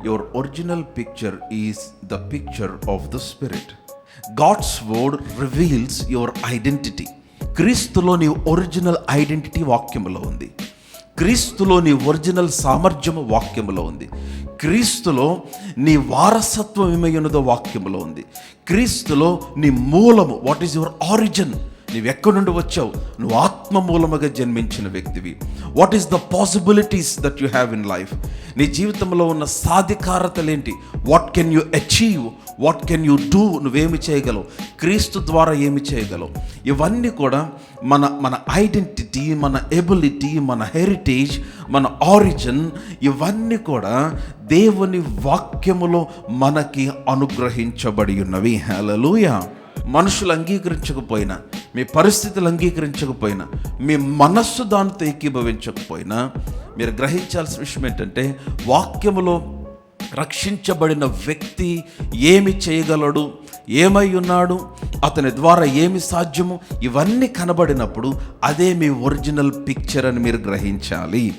Your original picture is the picture of the Spirit. God's word reveals your identity. క్రీస్తులో నీ original identity వాక్యములో ఉంది. క్రీస్తులో నీ ఒరిజినల్ సామర్థ్యము వాక్యములో ఉంది. క్రీస్తులో నీ వారసత్వం ఏమైనదో వాక్యములో ఉంది. క్రీస్తులో నీ మూలము, వాట్ ఈస్ యువర్ ఆరిజిన్, నీవెక్కడి నుండి వచ్చావు, నువ్వు ఆత్మ మూలముగా జన్మించిన వ్యక్తివి. What is the possibilities that you have in life, నీ జీవితంలో ఉన్న సాధికారతలేంటి, what can you achieve, what can you do, నువ్వేమి చేయగలవు, క్రీస్తు ద్వారా ఏమి చేయగలవు. ఇవన్నీ కూడా మన ఐడెంటిటీ, మన ఎబిలిటీ, మన హెరిటేజ్, మన ఆరిజిన్, ఇవన్నీ కూడా దేవుని వాక్యములో మనకి అనుగ్రహించబడి ఉన్నవి. హల్లెలూయా. మనుషులు అంగీకరించకపోయినా, మీ పరిస్థితులు అంగీకరించకపోయినా, మీ మనస్సు దానితో ఏకీభవించకపోయినా, మీరు గ్రహించాల్సిన విషయం ఏంటంటే, వాక్యములో రక్షించబడిన వ్యక్తి ఏమి చేయగలడు, ఏమై ఉన్నాడు, అతని ద్వారా ఏమి సాధ్యము, ఇవన్నీ కనబడినప్పుడు అదే మీ ఒరిజినల్ పిక్చర్ అని మీరు గ్రహించాలి.